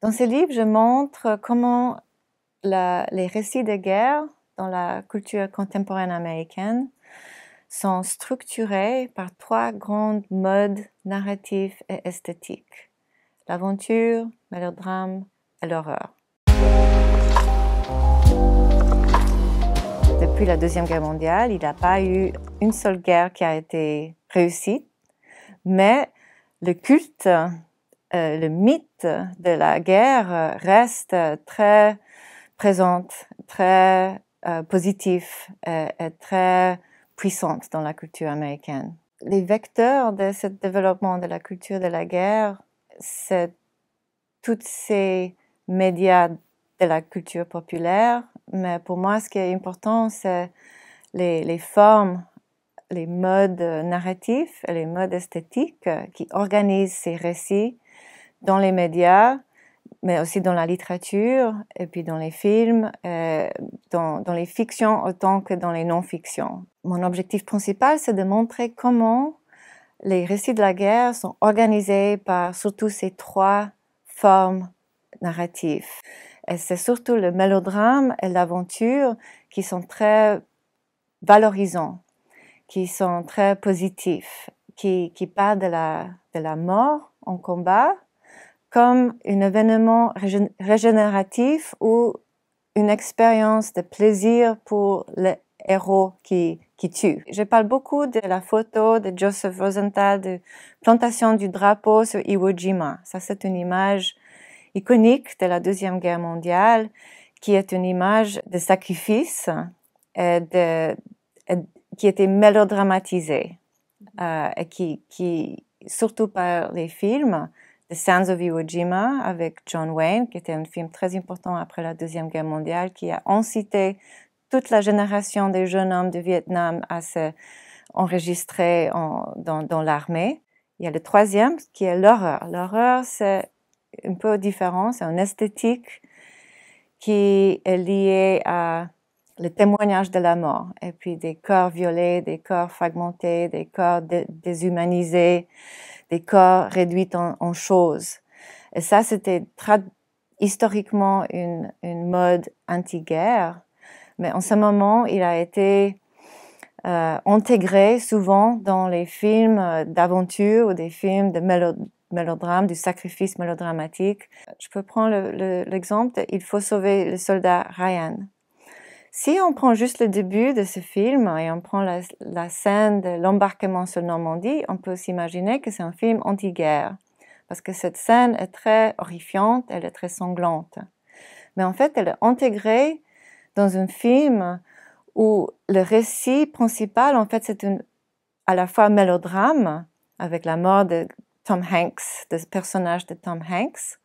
Dans ce livre, je montre comment les récits de guerre dans la culture contemporaine américaine sont structurés par trois grands modes narratifs et esthétiques: l'aventure, le mélodrame et l'horreur. Depuis la Deuxième Guerre mondiale, il n'y a pas eu une seule guerre qui a été réussie, mais le culte, le mythe de la guerre reste très présente, très positif et très puissante dans la culture américaine. Les vecteurs de ce développement de la culture de la guerre, c'est tous ces médias de la culture populaire, mais pour moi, ce qui est important, c'est les formes, les modes narratifs et les modes esthétiques qui organisent ces récits dans les médias, mais aussi dans la littérature, et puis dans les films, dans les fictions autant que dans les non-fictions. Mon objectif principal, c'est de montrer comment les récits de la guerre sont organisés par surtout ces trois formes narratives. Et c'est surtout le mélodrame et l'aventure qui sont très valorisants, qui sont très positifs, qui parlent de la mort en combat comme un événement régénératif ou une expérience de plaisir pour le héros qui tue. Je parle beaucoup de la photo de Joseph Rosenthal de plantation du drapeau sur Iwo Jima. Ça, c'est une image iconique de la Deuxième Guerre mondiale, qui est une image de sacrifice et qui était mélodramatisée et qui, surtout par les films, The Sands of Iwo Jima avec John Wayne, qui était un film très important après la Deuxième Guerre mondiale, qui a incité toute la génération des jeunes hommes de Vietnam à se enregistrer dans l'armée. Il y a le troisième, qui est l'horreur. L'horreur, c'est un peu différent, c'est une esthétique qui est liée à le témoignage de la mort, et puis des corps violés, des corps fragmentés, des corps déshumanisés, des corps réduits en choses. Et ça, c'était historiquement une mode anti-guerre, mais en ce moment, il a été intégré souvent dans les films d'aventure ou des films de mélodrame, du sacrifice mélodramatique. Je peux prendre l'exemple de Il faut sauver le soldat Ryan. Si on prend juste le début de ce film et on prend la scène de l'embarquement sur Normandie, on peut s'imaginer que c'est un film anti-guerre, parce que cette scène est très horrifiante, elle est très sanglante. Mais en fait, elle est intégrée dans un film où le récit principal, en fait, c'est à la fois mélodrame, avec la mort de Tom Hanks, du personnage de Tom Hanks.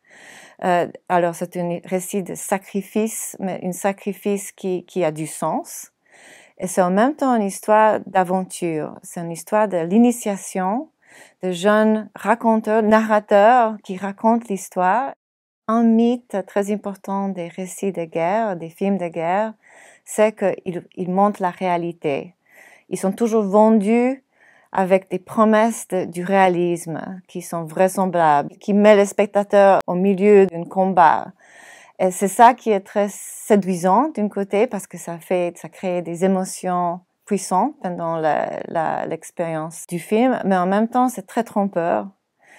Alors, c'est un récit de sacrifice, mais un sacrifice qui a du sens. Et c'est en même temps une histoire d'aventure. C'est une histoire de l'initiation de jeunes raconteurs, narrateurs qui racontent l'histoire. Un mythe très important des récits de guerre, des films de guerre, c'est qu'ils montrent la réalité. Ils sont toujours vendus avec des promesses du réalisme qui sont vraisemblables, qui met le spectateur au milieu d'un combat. Et c'est ça qui est très séduisant d'un côté, parce que ça crée des émotions puissantes pendant l'expérience du film, mais en même temps, c'est très trompeur.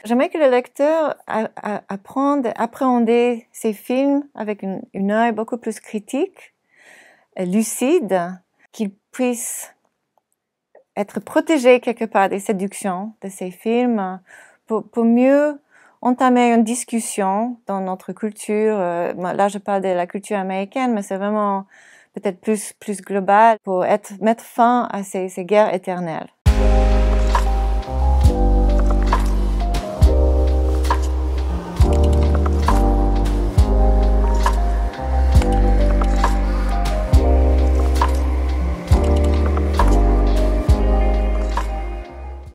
J'aimerais que le lecteur apprenne à appréhender ces films avec un œil beaucoup plus critique, lucide, qu'il puisse être protégé quelque part des séductions de ces films pour mieux entamer une discussion dans notre culture. Là, je parle de la culture américaine, mais c'est vraiment peut-être plus global pour mettre fin à ces guerres éternelles.